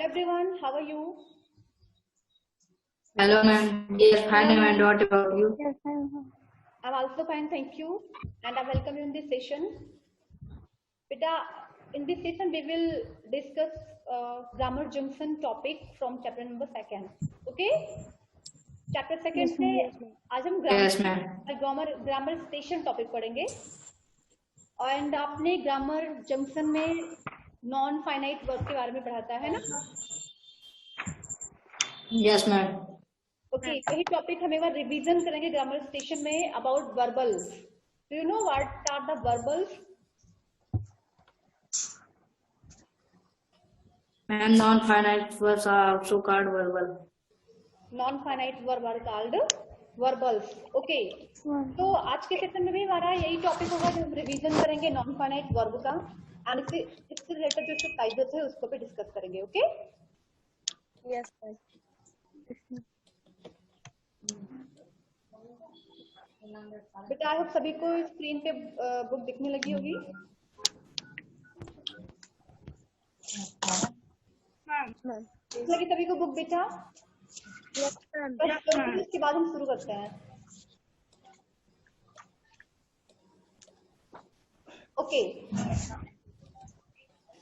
everyone, how are you? Hello, ma'am. Yes, fine, ma'am. And what about you? Yes, I'm also fine, thank you. And I welcome you in this session. Beta, in this session, we will discuss grammar junction topic from chapter number 2. Okay? Chapter 2 से आज हम Yes, ma'am. Grammar station topic पढ़ेंगे and आपने grammar junction में non finite verb के बारे में पढ़ाता है ना? Yes, ma'am. ओके, यही टॉपिक हम एक बार रिवीजन करेंगे ग्रामर स्टेशन में about verbals. Do you know what are the verbals? And non-finite verbs are also called verbal. Non-finite verb are called verbals. Okay, तो आज के सेशन में भी हमारा यही टॉपिक होगा जो हम रिवीजन करेंगे नॉन फाइनाइट वर्ब का एंड इससे रिलेटेड जो एक्सरसाइजेस है उसको भी डिस्कस करेंगे. ओके? yes, बेटा आई होप सभी को स्क्रीन पे बुक दिखने लगी होगी. लगी सभी को बुक बेटा? इसके बाद हम शुरू करते हैं. Okay,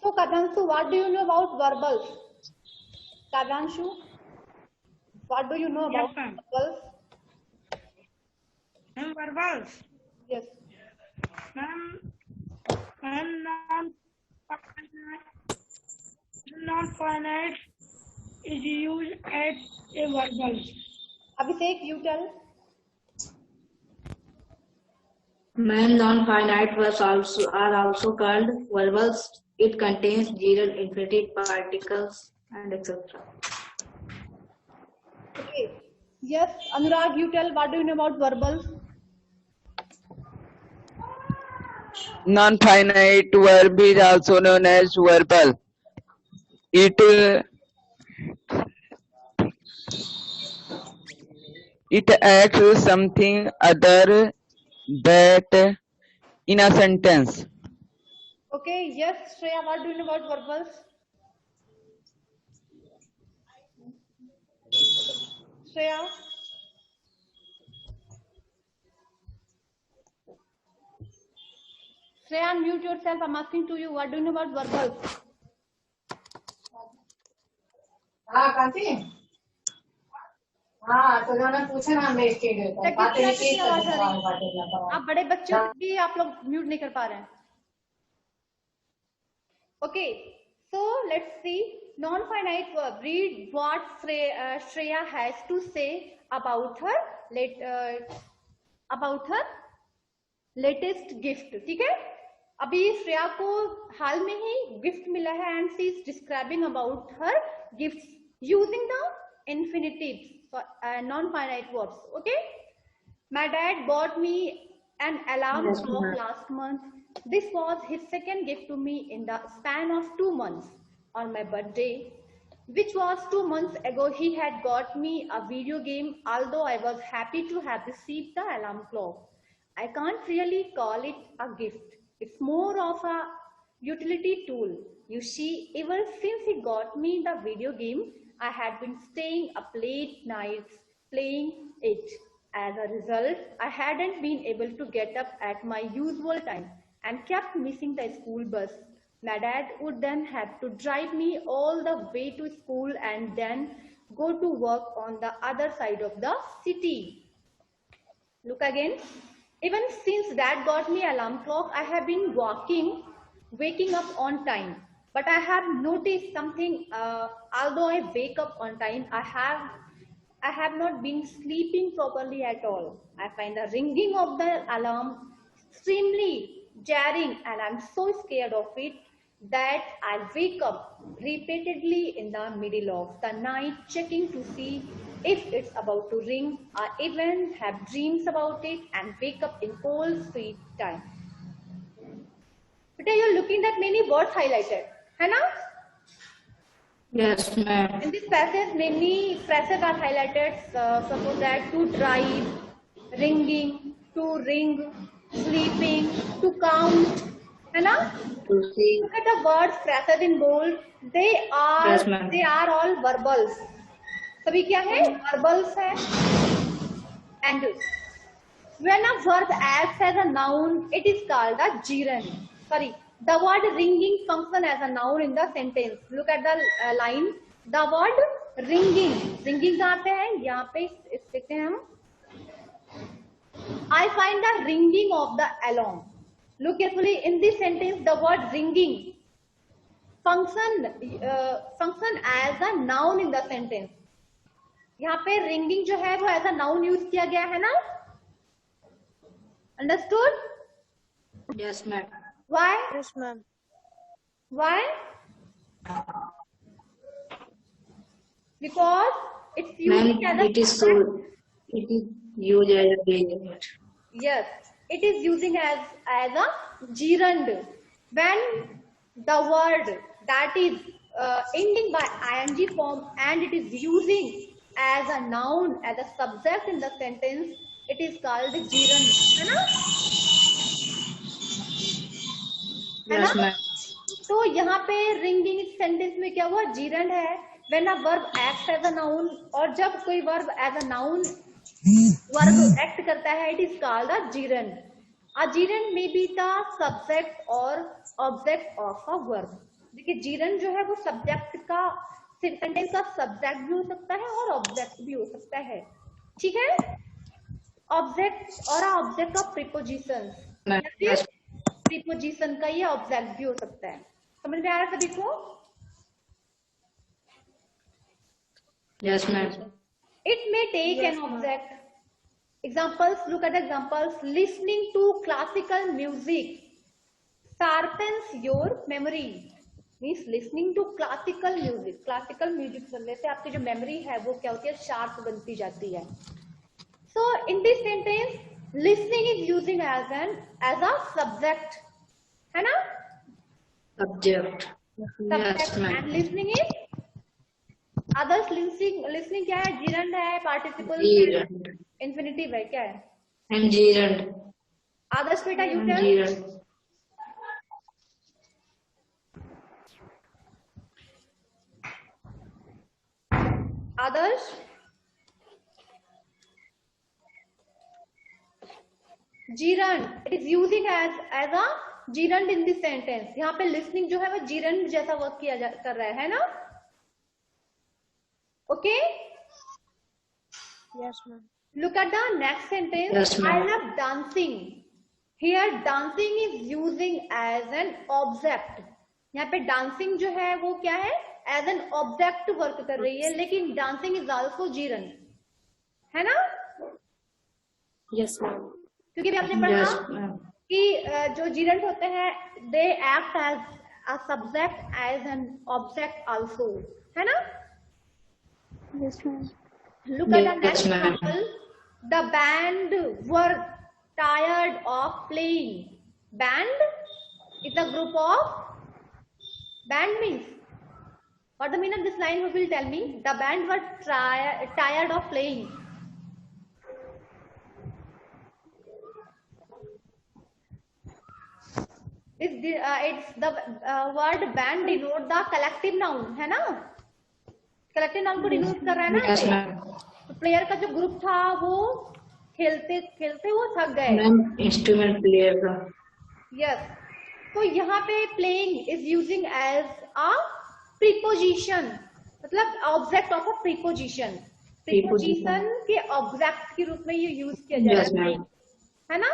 so Kadhanshu, what do you know about verbals? Kadhanshu, what do you know about verbals? Verbals. Yes. Non-finite is used as a verbal. Abhishek, you tell. Ma'am, non-finite verbs are also called verbals. It contains gerund, infinitive particles, and etc. Okay. Yes, Anurag, you tell. What do you know about verbals? Non-finite verb is also known as verbal. It acts something other that in a sentence. Okay. Yes, Shreya, what do you know about verbals? Shreya. Shreya, unmute yourself. I'm asking to you. What do you know about verbals? हाँ कांति हाँ तो उन्होंने पूछा ना हमें stadium आप बड़े बच्चों भी आप लोग म्यूट नहीं कर पा रहे हैं. Okay, so let's see non finite verb. Read what Shreya has to say about her latest gift. ठीक है, अभी श्रेया को हाल में ही गिफ्ट मिला है and she is describing about her gift using the infinitives, non-finite verbs. Okay, my dad bought me an alarm clock last month. This was his second gift to me in the span of 2 months. On my birthday, which was 2 months ago, he had got me a video game, although I was happy to have received the alarm clock. I can't really call it a gift. It's more of a utility tool. You see, ever since he got me the video game, I had been staying up late nights playing it. As a result, I hadn't been able to get up at my usual time and kept missing the school bus. My dad would then have to drive me all the way to school and then go to work on the other side of the city. Look again. Even since dad got me alarm clock, I have been waking up on time. But I have noticed something. Although I wake up on time, I have not been sleeping properly at all. I find the ringing of the alarm extremely jarring, and I'm so scared of it that I wake up repeatedly in the middle of the night checking to see if it's about to ring. I even have dreams about it and wake up in cold sweat time. But you're looking at many words highlighted, है ना? Yes, ma'am. In this passage, many phrases are highlighted. Suppose that to drive, ringing, to ring, sleeping, to count, है ना? to see. Look at the words preceded in bold. Yes, ma'am. They are all verbals. सभी क्या है? Verbals है. And when a verb acts as a noun, it is called a gerund. Sorry, the word ringing function as a noun in the sentence. Look at the line. The word ringing. Ringing कहाँ पे है? यहाँ पे देखते हैं हम. I find the ringing of the alarm. Look carefully in this sentence. The word ringing function as a noun in the sentence. यहाँ पे ringing जो है वो as a noun use किया गया है ना? Understood? Yes, ma'am. Why? Yes, ma'am. Why? Because it's used Ma'am, as a it is so. It is used as a gerund. yes, it is using as a gerund when the word that is ending by ing form and it is using as a noun as a subject in the sentence. It is called gerund, है ना? है Yes, ना? ma'am. तो यहाँ पे ringing इस sentence में क्या हुआ? जीरंड है. When a verb act as a noun, और जब कोई verb as a noun verb act करता है, it is called a gerund. A gerund may be the subject और ऑब्जेक्ट ऑफ अ वर्ब. देखिए जीरंड जो है वो सब्जेक्ट का, सेंटेंस का सब्जेक्ट भी हो सकता है और ऑब्जेक्ट भी हो सकता है. ठीक है? ऑब्जेक्ट और ऑब्जेक्ट का प्रीपोजिशन, Yes. प्रीपोजिशन का ये ऑब्जेक्ट भी हो सकता है. समझ में आ रहा है सभी को? Yes, ma'am. It may take an object. Examples, look at the examples. Listening to classical music sharpens your memory. Means listening to classical music. Classical music सुनने से आपकी जो memory है वो क्या होती है? Sharp बनती जाती है. So in this sentence, listening is using as a subject, है ना? Subject. Subject. Yes, ma'am. And listening is others. Listening क्या है? gerund है, participle Gerund. infinitive है, क्या है? And gerund. आदर्श बेटा you And tell. gerund. Adarsh gerund, it is using as a gerund in this sentence. यहाँ पे listening जो है वो gerund जैसा वर्क कर रहा है ना? Okay? Yes, ma'am. Look at the next sentence. Yes, I ma'am. love dancing. Here dancing is using as an object. यहाँ पे dancing जो है वो क्या है? As an object वर्क कर रही है, लेकिन dancing is also gerund, है ना? Yes, ma'am. क्योंकि अभी आपने पढ़ा Yes, ma'am. कि जो gerund होते हैं they act as a subject as an object also, है ना? Yes, ma'am. Look at the next Yes, ma'am. example. The band were tired of playing. Band is a group of, band means, what the meaning of this line? Who will tell me? The band were tired of playing. It's the word band denote the collective noun, है ना? Collective noun को denote कर रहा है ना? Yes, ma'am. तो player का जो ग्रुप था वो खेलते खेलते वो थक गए. Ma'am, instrument player का. यस. तो यहाँ पे playing is using as a preposition, मतलब object of a preposition. Preposition के ऑब्जेक्ट के रूप में ये यूज किया जा Yes, रहा है, ma'am. है ना?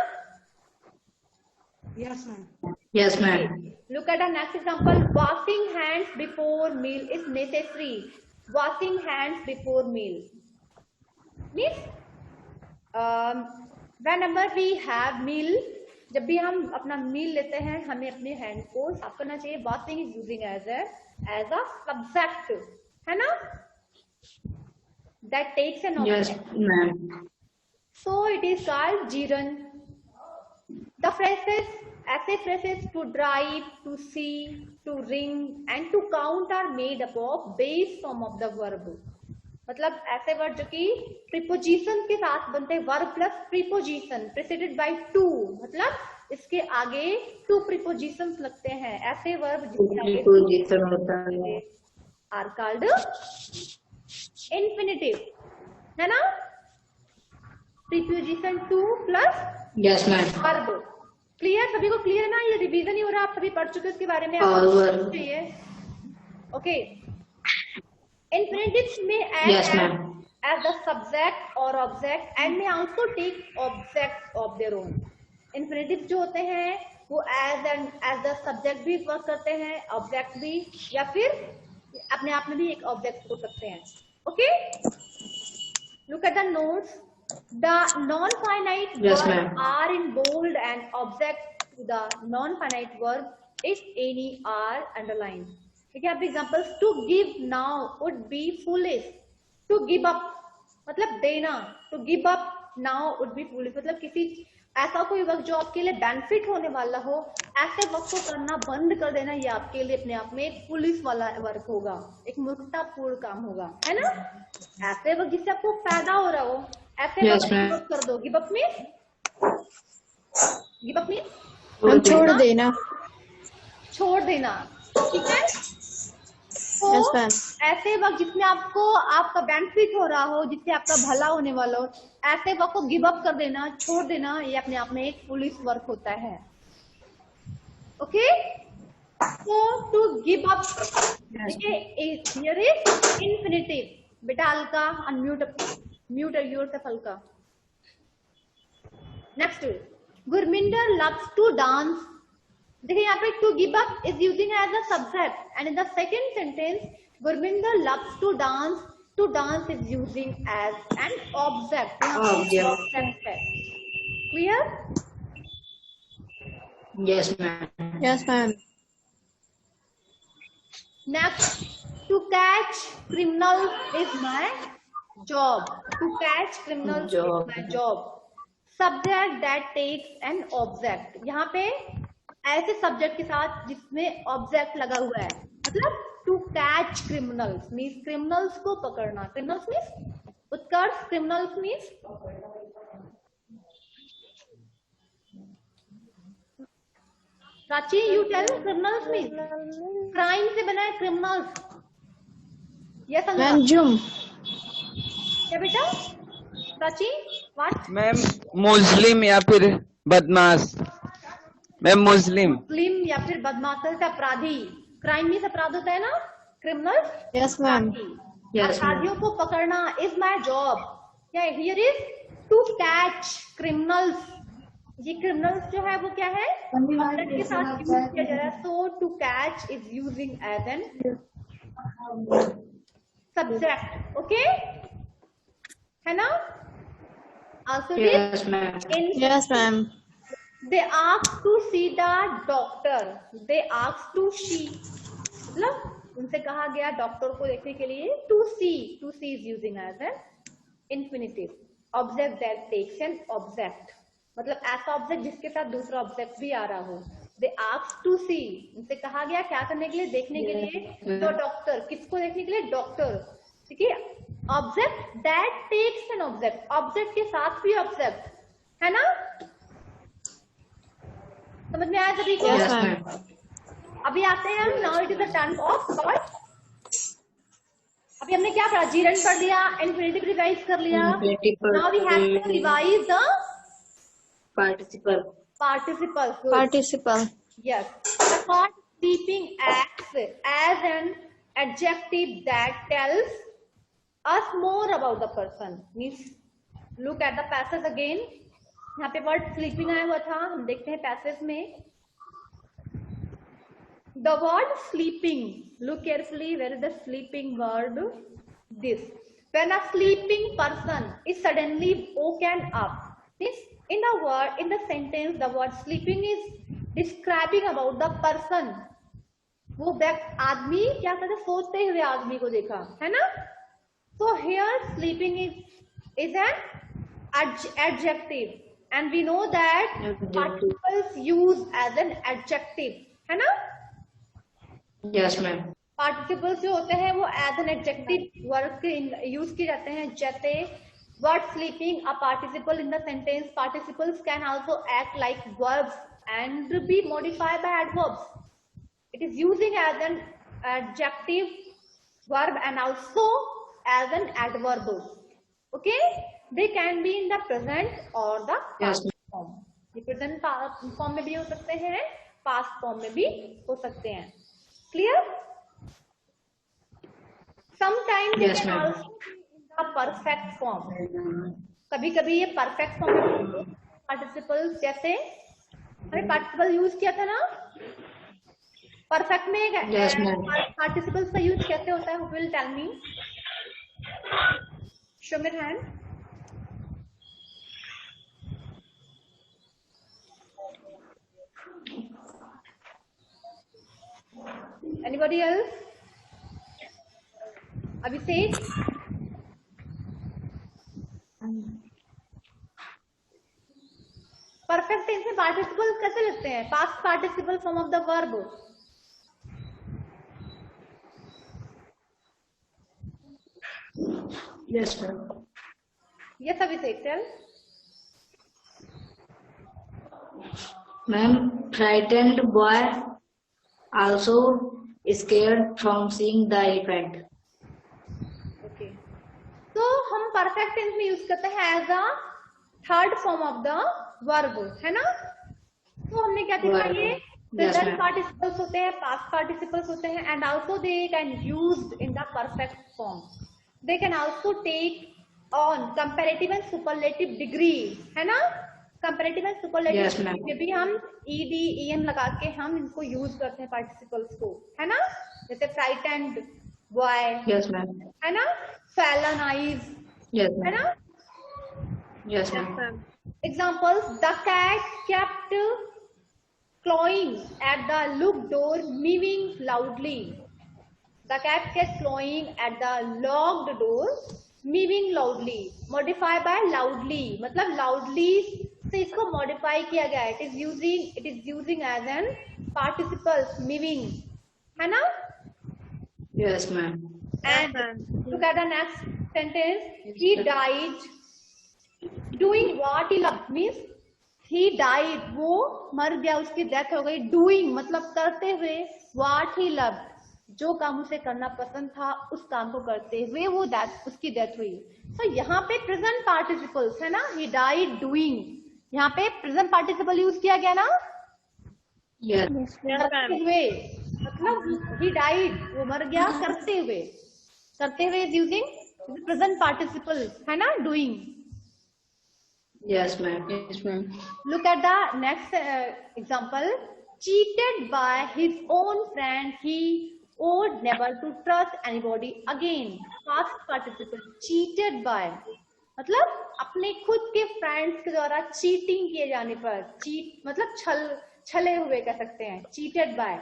Yes, ma'am. Yes, ma'am. Look at the next example. Washing hands before meal is necessary. Washing hands before meal means whenever we have meal, जब भी हम अपना मील लेते हैं हमें अपने हैंड को साफ करना चाहिए. Washing is using as a subject, है ना? That takes an Yes, object. ma'am. So it is called gerund. The phrases, ऐसे phrases to drive, to see, to ring and to count are made up of base form of the verb. मतलब ऐसे word जो कि preposition के साथ बनते हैं, verb plus preposition preceded by two, मतलब इसके आगे टू प्रीपोजिशंस लगते हैं, ऐसे वर्ब जिसके आगे प्रीपोजिशन होता है। आर कॉल्ड इन्फिनिटिव, है ना। Preposition two plus yes ma'am. Verb. Clear, सभी को क्लियर है ना, ये रिवीजन ही हो रहा है, आप सभी पढ़ चुके इसके बारे में, और वर्ब चाहिए। ओके, इन्फिनिटिव्स में yes ma'am. as the subject or object and may also take object of their own. Infinitive जो होते हैं वो as the subject भी वर्क करते हैं, object भी, या फिर अपने आप में भी एक object हो सकते हैं। Okay? Look at the notes. The non-finite Yes, verbs ma'am. are in bold and object to the non-finite verb if any are underlined. ठीक है, आप examples to give now would be foolish. To give up मतलब देना, to give up now would be foolish मतलब किसी ऐसा कोई work जो आपके लिए बेनिफिट होने वाला हो, ऐसे वर्क को करना बंद कर देना, ये आपके लिए अपने आप में एक पुलिस वाला वर्क होगा, एक मूर्खतापूर्ण काम होगा, है ना। ऐसे वर्क जिससे आपको फायदा हो रहा हो, ऐसे Yes, वर्क ma'am. कर दो। Give up means, give up means ma'am छोड़ देना। छोड़ देना, ठीक है। तो यस मैम। ऐसे वक्त जिसमें आपको आपका बेनिफिट हो रहा हो, जिससे आपका भला होने वाला हो, ऐसे वक्त को गिव अप कर देना, छोड़ देना, ये अपने आप में एक पुलिस वर्क होता है। ओके, तो to give up here is infinitive. बेटा हल्का अनम्यूट, म्यूट योरसेल्फ हल्का। Next, Gurminder loves to dance. देखिए यहाँ पे to give up is using as a subject and in the second sentence Gurminder loves to dance is using as an object. Object है, clear? Yes ma'am. Yes ma'am. Next, to catch criminal is my job. To catch criminal is Job. My job. Subject that takes an object, यहाँ पे ऐसे subject के साथ जिसमें object लगा हुआ है, मतलब to catch criminals means criminals को पकड़ना। Criminals means Utkarsh, criminals means Prachi, you tell criminals means crime से बना है क्रिमिनल्स। यस मैम जुर्म। क्या बेटा प्राची? व्हाट? मैम मुस्लिम या फिर बदमाश। मैम मुस्लिम। मुस्लिम या फिर बदमाश से अपराधी। क्राइम मीन्स अपराध होता है ना, क्रिमिनल्स। Yes ma'am. Yes, अपराधियों को पकड़ना इज माई जॉब। क्या here is to catch criminals. ये क्रिमिनल्स जो है वो क्या है, ऑब्जेक्ट के साथ यूज किया जा रहा है, so to catch is using as an subject. Okay, है ना। Also yes ma'am. Yes ma'am. they ask to see the doctor, they ask to see मतलब उनसे कहा गया डॉक्टर को देखने के लिए। to see is using as an infinitive। object that takes an object मतलब ऐसा ऑब्जेक्ट जिसके साथ दूसरा ऑब्जेक्ट भी आ रहा हो। they ask to see उनसे कहा गया क्या करने के लिए, देखने के लिए। तो डॉक्टर, किसको देखने के लिए? डॉक्टर, ठीक है। Object that takes an object, object के साथ भी ऑब्जेक्ट, है ना। समझ में आया सभी को? Yes ma'am. अभी आते हैं हम, now it is the turn off thought. अभी हमने क्या पढ़ा? जीरन पढ़ लिया, इन्फिनिटिव रिवाइज कर लिया। Now we have to revise the participle. Participle. Participle. Yes, the word sleeping acts as an adjective that tells us more about the person. Means, look at the passage again. यहाँ पे word sleeping आया हुआ था, हम देखते हैं passage में। The word sleeping, look carefully, where is the sleeping word? This. When a sleeping person is suddenly woken up, this in the sentence, the word sleeping is describing about the person. वो व्यक्ति, आदमी क्या कहते हैं, सोते हुए आदमी को देखा, है ना। So here sleeping is an adjective. And we know that participles use as an adjective, है ना। Yes ma'am. पार्टिसिपल्स जो होते हैं वो as an adjective word use किए जाते हैं, जैसे word sleeping a participle in the sentence. Participles can also act like verbs and be modified by adverbs. It is using as an adjective verb and also as an adverb. Okay, they can be in the present or the Yes, past form. ये present form में भी हो सकते हैं, past form में भी हो सकते हैं. Clear? Sometimes they Yes, can ma'am. also be in the perfect form. कभी कभी ये perfect form में participles जैसे हमने participle यूज किया था ना, perfect में Yes, ma'am. participles का यूज कैसे होता है? Who will tell me? Show me hand. Anybody else? Abhishek? Perfect tense में पार्टिसिपल कैसे लिखते हैं? Past participle form of the verb. Yes, ma'am. Yes Abhishek, tell. Ma'am, frightened boy also scared from seeing the elephant. Okay, तो हम perfect tense में use करते हैं as a third form of the verb, है ना? तो हमने क्या देखा? Verb. ये Yes, प्रेजेंट ma'am. पार्टिसिपल्स होते हैं, पास्ट पार्टिसिपल्स होते हैं, and also they can used in the perfect form. They can also take on comparative and superlative degree, है ना? Comparative and superlative Yes, ma'am. में भी हम ed en लगा के हम इनको यूज करते हैं पार्टिसिपल्स को, है ना? जैसे फ्राइटेंड बॉय, Yes, ma'am. है ना? फैलन आईज, Yes, है ma'am. ना? Yes, ma'am. Examples: the cat kept clawing at the locked door, mewing loudly. The cat kept clawing at the locked door, mewing loudly. Modify by loudly, मतलब loudly से इसको modify किया गया है. It is using as an participle mewing, है ना? Yes, ma'am. And look at the next sentence. He died doing what he loved, means he died, वो मर गया, उसकी डेथ हो गई. Doing मतलब करते हुए, what he loved, जो काम उसे करना पसंद था उस काम को करते हुए वो उसकी डेथ हुई. तो यहाँ पे प्रेजेंट पार्टिसिपल्स है ना, he died doing, यहाँ पे प्रेजेंट पार्टिसिपल यूज किया गया ना, Yes. करते हुए, मतलब he died, वो मर गया करते हुए. करते हुए is using प्रेजेंट पार्टिसिपल, है ना, doing. Yes, ma'am. Yes, ma'am. Look at the next example. Cheated by his own friend, he ought never to trust anybody again. Past participle. Cheated by मतलब अपने खुद के फ्रेंड्स के द्वारा cheating किए जाने पर, चीट मतलब छले हुए कह सकते हैं. Cheated by.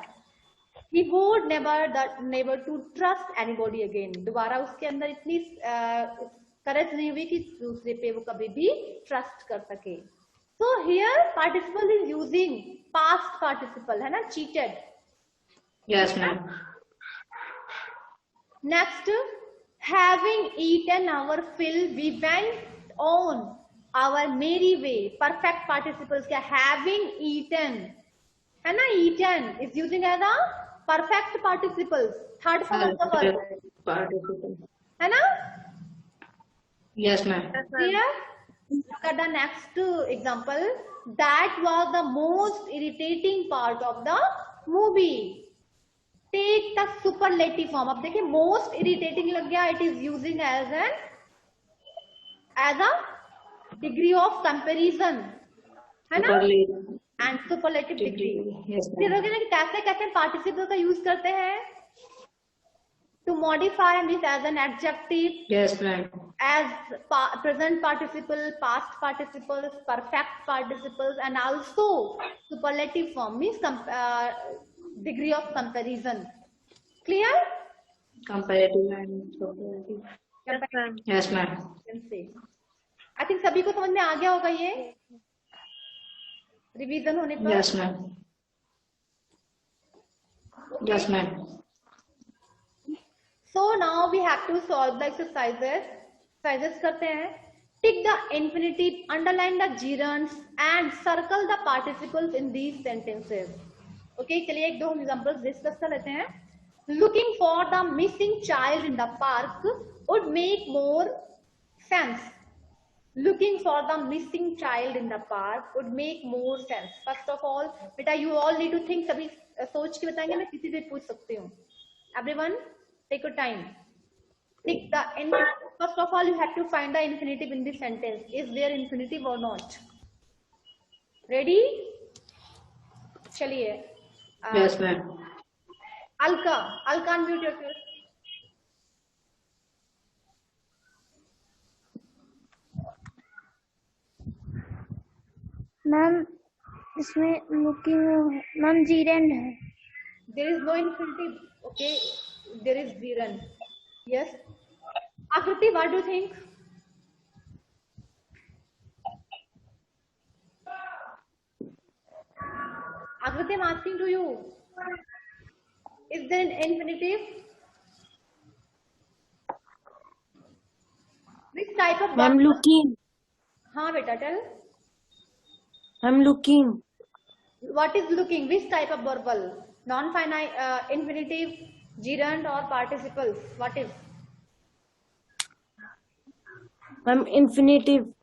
He would never to trust anybody again. दोबारा उसके अंदर इतनी करेज नहीं हुई कि दूसरे पे वो कभी भी ट्रस्ट कर सके. So here participle is using past participle, है ना, cheated. Yes, ma'am. Next, having eaten our fill, we went on our merry way. Perfect participles क्या? Having eaten, है ना? Eaten is using as a perfect participles, third form of the verb, Participle. है ना? Yes, ma'am. Here, look at the next example. That was the most irritating part of the movie. Take the superlative form. अब देखिए most irritating लग गया. It is using as a degree of comparison, है ना? Superlative. And superlative degree. Yes, फिर ma'am. होगा ना कि कैसे कैसे participle का यूज करते हैं? To modify means as an adjective, Yes, ma'am. as present participle, past participles, perfect participles, and also superlative form means degree of comparison. Clear? Comparative and superlative. Yes, ma'am. I think सभी को समझ में आ गया होगा ये revision होने पर. Yes, ma'am. Yes, ma'am. So now we have to solve the exercises. Exercises करते हैं. Tick the infinitive, underline the gerunds and circle the participles in these sentences. Okay, चलिए एक दो examples discuss कर लेते हैं. Looking for the missing child in the park would make more sense. Looking for the missing child in the park would make more sense. First of all, बेटा you all need to think. सभी सोच के बताएंगे, मैं किसी से पूछ सकती हूँ. Everyone, take your time. Tick the infinitive. First of all, you have to find the infinitive in this sentence. Is there infinitive or not? Ready? चलिए. Yes, ma'am. Alka, unmute yourself. Ma'am इसमें looking ma'am जीरेंड है. There is no infinitive. Okay, there is gerund. Yes. Akriti, what do you think? Akriti, I'm asking to you. Is there an infinitive? Which type of ma'am verb? Looking. हाँ बेटा, tell. Ma'am looking. What is looking? Which type of verbal? Non-finite, infinitive, gerund or participles? What is? Ma'am infinitive.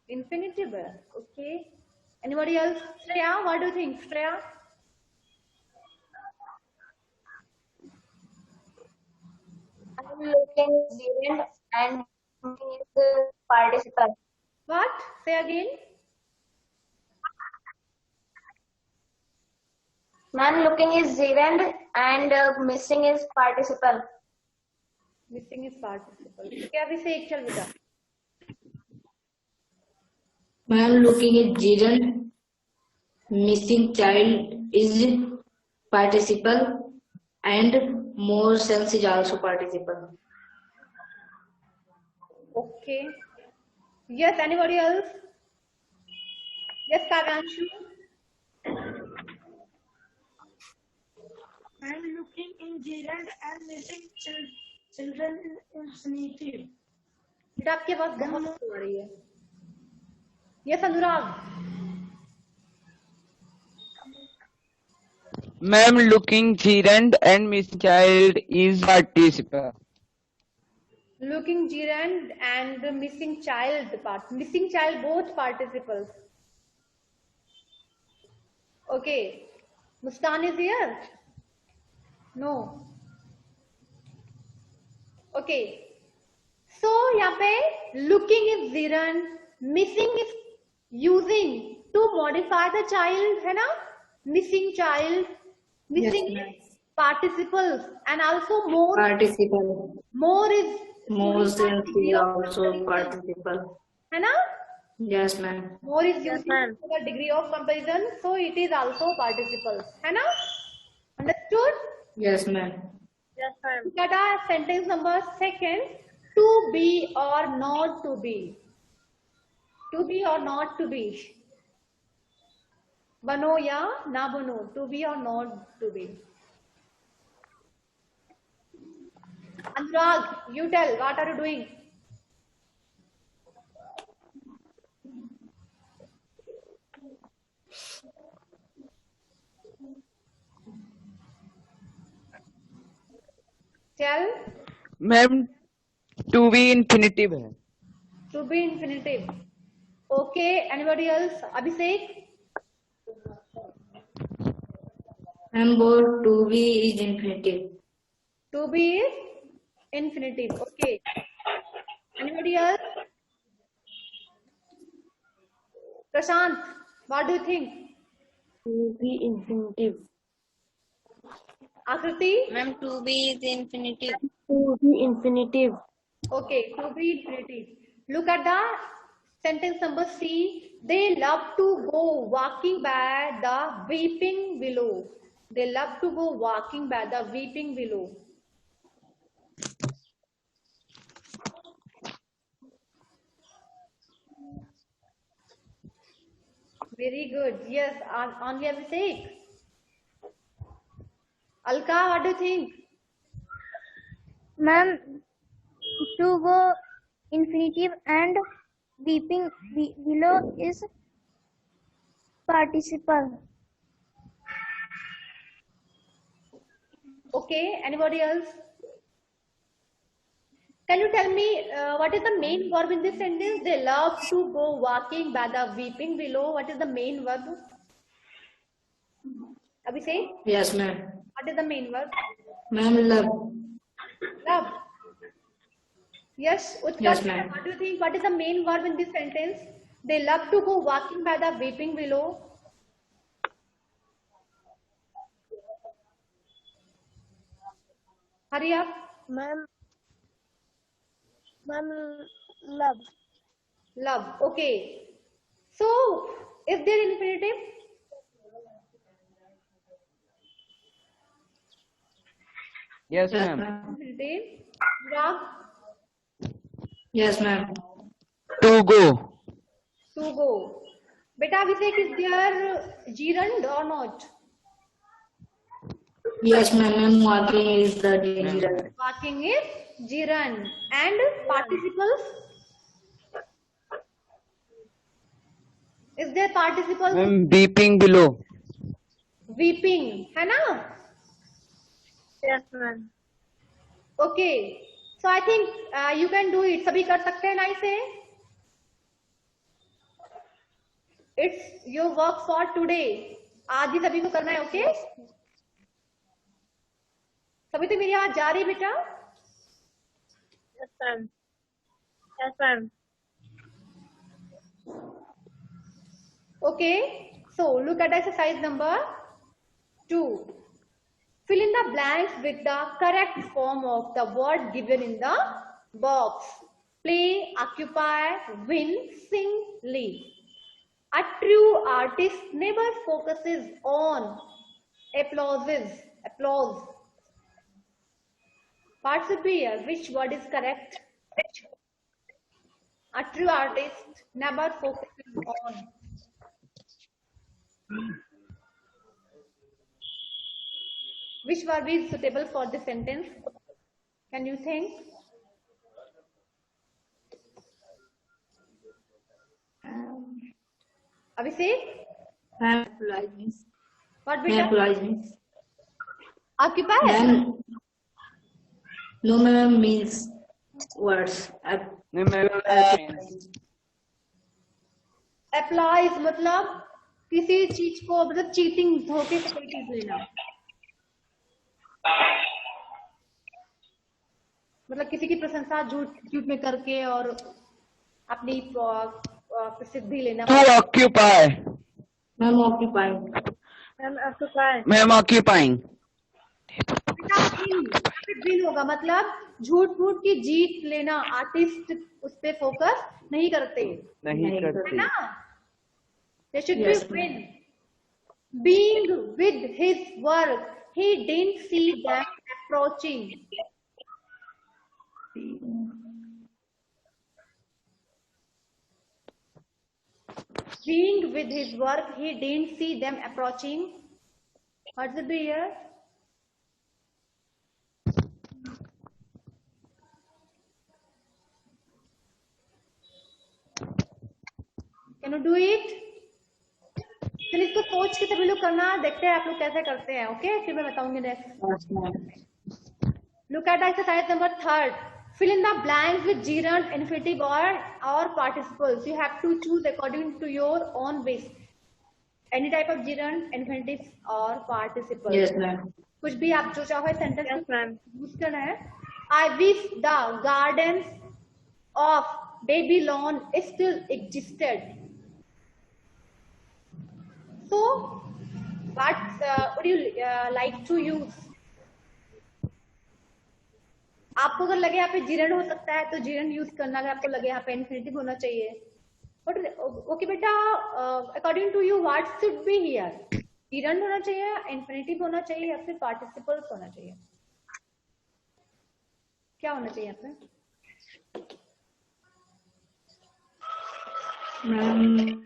Infinitive. Okay. Anybody else? Shreya, what do you think? Shreya? I'm looking gerund and is participle. What? Say again. Man, looking is gerund and missing is participle. Missing is participle. Okay, अभी से एक चल बेटा. Ma'am, looking is gerund. Missing child is participle and more sense is also participle. Okay. Yes, anybody else? Yes, Kavanshu. I'm looking in gerund and missing children in infinitive. बेटा आपके पास बहुत हो रही है. Yes, Anurag. Ma'am, looking gerund and missing child is participle. Looking gerund and the missing child part. Missing child both participles. Okay. Muskan is here? No. Okay. So यहाँ पे looking is gerund, missing is using to modify the child, है ना? Missing child, missing Yes, is participles, and also more. Participle. More is More sense degree is of also comparison, participle. है ना? Yes, ma'am. More is using the degree of comparison, so it is also participles, है ना? Understood? Yes, ma'am. Look at our sentence number second. To be or not to be. To be or not to be. बनो या ना बनो. To be or not to be. Anurag, you tell. What are you doing? Tell. Ma'am, to be infinitive है. To be infinitive. Okay. Anybody else? Abhishek? Ma'am, both to be is infinitive. To be is infinitive. Okay. Anybody else? Prashant, what do you think? To be infinitive. Akriti? Ma'am, to be is infinitive. To be infinitive. Okay, to be infinitive. Look at the sentence number C. They love to go walking by the weeping willow. They love to go walking by the weeping willow. Very good. Yes, only a mistake. Alka, what do you think? Ma'am to go infinitive and weeping below is participle. Okay, anybody else? Can you tell me what is the main verb in this sentence? They love to go walking by the weeping willow. What is the main verb? Abhishek, Yes, ma'am. what is the main verb? Ma'am, love. Love. Yes, Utkarsh, Yes, ma'am. what do you think? What is the main verb in this sentence? They love to go walking by the weeping willow. Hurry up. Ma'am, love. Love. Okay. So, is there infinitive? Yes, Yes, ma'am. ma'am. Infinitive. Rag, Yes, ma'am. To go. to go. Beta Abhishek, is there gerund or not? Yes, ma'am. Ma'am, walking is the gerund. Walking is gerund. And participles? Is there participles? Ma'am, weeping below. Weeping, है ना? Yes, ma'am. Okay. So I think you can do it. सभी कर सकते हैं ना इसे? It's your work for today. आज ही सभी को करना है, okay? सभी तो मेरी आवाज जा रही है बेटा? Yes, ma'am. Yes, ma'am. Okay. So look at exercise number 2. Fill in the blanks with the correct form of the word given in the box. Play, occupy, win, sing, leave. A true artist never focuses on applause. Part should be here. Which word is correct? A true artist never focuses on. Which verb is suitable for this sentence? Can you think? Abhishek? Ma'am, politeness. What Ma'am, beta? politeness. Occupy? Ma'am, no, ma'am means words. Ma'am, Applause मतलब किसी चीज को मतलब cheating धोखे से कोई चीज लेना, मतलब किसी की प्रशंसा झूठ में करके और अपनी प्रसिद्धि लेना. to occupy. Ma'am, occupying. Ma'am, occupy. Ma'am, occupying. Win होगा मतलब झूठ की जीत लेना. आर्टिस्ट उस पे फोकस नहीं करते, नहीं है करते. ना? There should Yes, be win. Being with his work, he didn't see them approaching. Being with his work, he didn't see them approaching. What's it be here? Can you do it? चलिए इसको सोच के सभी लोग करना, देखते हैं आप लोग कैसे करते हैं. ओके, फिर मैं बताऊंगी next. Yes, ma'am. Look at exercise number 3. Fill in the blanks with gerund, infinitive or participles. You have to choose according to your own wish. Any type of gerund, infinitive or participle. Yes, ma'am. कुछ भी आप जो चाहो sentence Yes, ma'am. Use करना है. I wish the gardens of Babylon still existed. So, what would you like to use? आपको अगर लगे यहाँ पे जीरन हो सकता है तो जीरन यूज करना, अगर आपको लगे यहाँ पे इन्फिनिटिव होना चाहिए. ओके बेटा, according to you what should be here? Gerund होना चाहिए, इन्फिनिटिव होना चाहिए या फिर पार्टिसिपल्स होना चाहिए? क्या होना चाहिए यहाँ पे? Ma'am,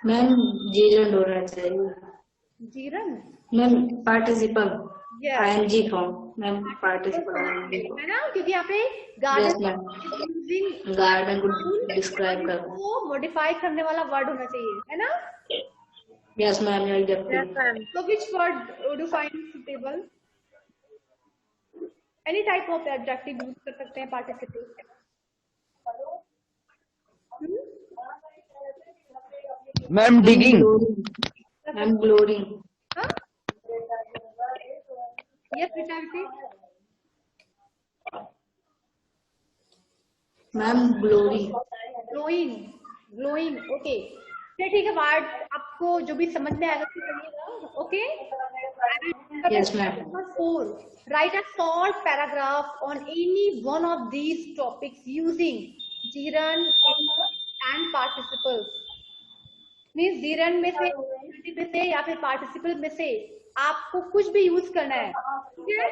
मैम gerund होना चाहिए. Gerund ma'am participle Yes. ING form ma'am participle ING form है ना, क्योंकि यहाँ पे yes garden ma'am using garden को डिस्क्राइब कर को मॉडिफाई करने वाला वर्ड होना चाहिए, है ना। Yes ma'am exactly So which word would you find suitable? Any type of adjective use कर सकते हैं participate. मैम डिगिंग मैम ग्लोरिंग हाँ? Yes, Vitality. Ma'am glory Glowing, glowing. Okay. ठीक है, वर्ड आपको जो भी समझ में आएगा तो करिएगा. Okay. Yes ma'am Number 4. Write a short paragraph on any one of these topics using gerund and participles. Means gerund में से या फिर पार्टिसिपल में से आपको कुछ भी यूज करना है, ठीक है।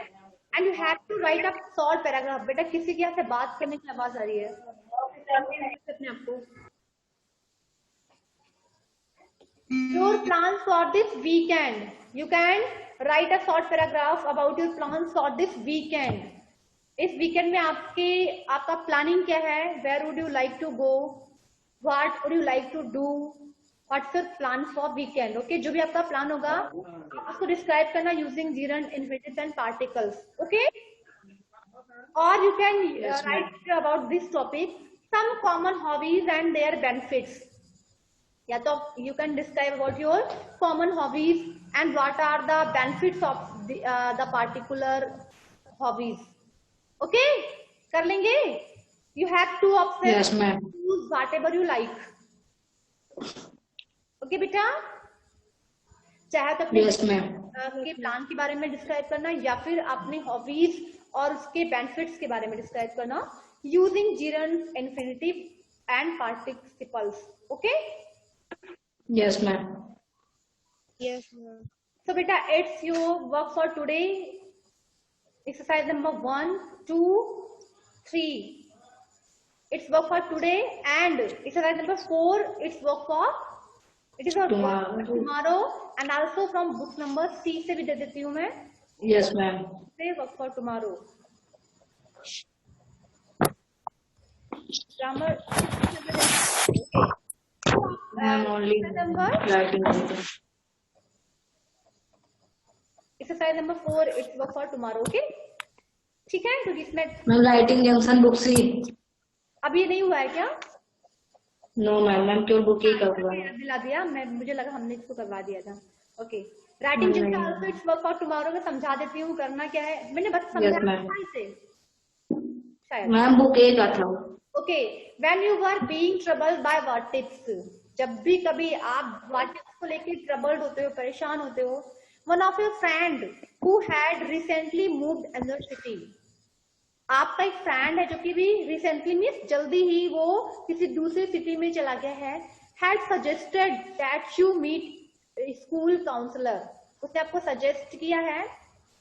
And you have to write a short paragraph. बेटा किसी के यहाँ से बात करने की आवाज आ रही है अपने आपको। Your plan for this weekend, you can write a short paragraph about your plan for this weekend. इस वीकेंड में आपका प्लानिंग क्या है, where would you like to go, what would you like to do, what's your plan for weekend. Okay, जो भी आपका plan होगा उसको डिस्क्राइब करना using gerunds infinitives and particles. Okay, और you can write about this topic some common hobbies and their benefits. या तो you can describe about your common hobbies and what are the benefits of the particular hobbies. Okay, कर लेंगे। You have two option, yes ma'am choose whatever you like. Okay बेटा, चाहे तो अपने yes ma'am के plan के बारे में डिस्क्राइब करना या फिर अपने हॉबीज और उसके बेनिफिट्स के बारे में डिस्क्राइब करना using Jiran infinitive and participles. Okay, yes ma'am Yes, ma'am. सो बेटा it's your work for today. Exercise number 1, 2, 3 it's work for today, and exercise number 4 it's work for tomorrow and also from book number C से भी दे देती हूँ मैं। Yes ma'am से work for tomorrow grammar ma'am only number writing exercise number 4 it's work for tomorrow। Okay, ठीक है। तो इसमें मैम राइटिंग जंक्शन बुक सी अब ये नहीं हुआ है क्या? नो मैम मैम केवल बुक ही करवा है दिला दिया मैं, मुझे लगा हमने इसको करवा दिया था। Okay, writing just also it's work for tomorrow में समझा देती हूँ करना क्या है। मैंने बस समझा इसे शायद। मैम बुक एक का था। Okay, when you were being troubled by what tips, जब भी कभी आप व्हाट टिप्स को लेकर ट्रबल्ड होते हो, परेशान होते हो, one of your friend who had recently moved another city, आपका एक फ्रेंड है जो कि भी रिसेंटली मीन्स जल्दी ही वो किसी दूसरी सिटी में चला गया है, had suggested that you meet school counsellor, उसने आपको सजेस्ट किया है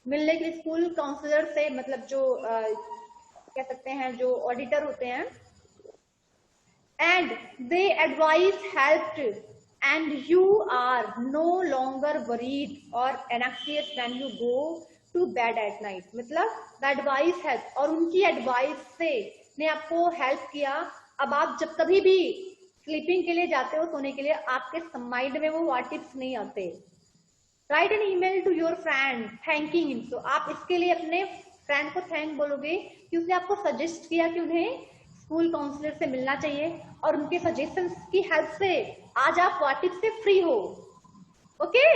मिलने के लिए स्कूल काउंसलर से, मतलब जो कह सकते हैं जो ऑडिटर होते हैं। And they advice helped and you are no longer worried और anxious when you go to bed at night, मतलब द एडवाइस हेल्प, और उनकी एडवाइस से ने आपको हेल्प किया। अब आप जब कभी भी स्लीपिंग के लिए जाते हो, सोने के लिए, आपके माइंड में वो व्हाट टिप्स नहीं आते। Write an email to your friend thanking him, तो आप इसके लिए अपने फ्रेंड को थैंक बोलोगे कि उसने आपको सजेस्ट किया कि उन्हें स्कूल काउंसलर से मिलना चाहिए और उनके सजेशंस की हेल्प से आज आप व्हाट टिप्स से फ्री हो। Okay,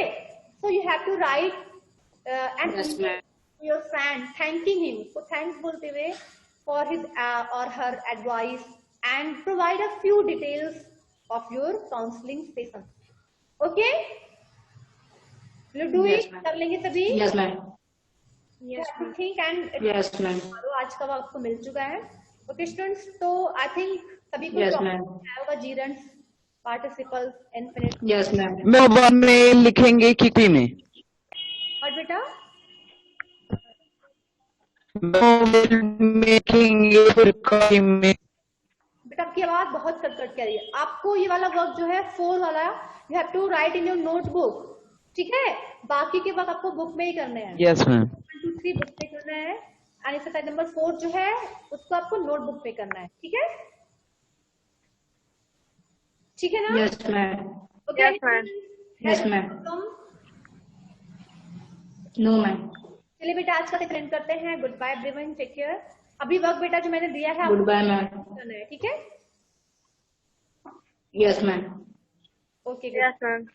so you have to write and your friend thanking him, so thanks bolte hue for his or her advice and provide a few details of your counseling session। okay, will you do Yes, it? ma'am. कर लेंगे सभी? Yes ma'am yes I think and yes ma'am आज का वक्त आपको मिल चुका है। okay students, तो I think सभी को Yes, ma'am. होगा Jiran participles infinite yes ma'am मैं वन में लिखेंगे किसी में और बेटा लिखेंगे फिर कॉपी में। बेटा आपकी आवाज बहुत कट कट कर रही है। आपको ये वाला वर्क जो है 4 वाला, you have to write in your notebook ठीक है, बाकी के वर्क आपको बुक में ही करने हैं। Yes ma'am. 1 2 3 बुक पे करना है, एंड एक्सरसाइज नंबर 4 जो है उसको आपको नोटबुक पे करना है। ठीक है, ठीक है ना? Yes, ma'am. Okay, Yes, ma'am. No, ma'am. चलिए बेटा आज का सेशन करते हैं। Goodbye everyone, take care. अभी वर्क बेटा जो मैंने दिया है Goodbye, ma'am. करना है, ठीक है? Yes, ma'am. Okay, Yes, ma'am.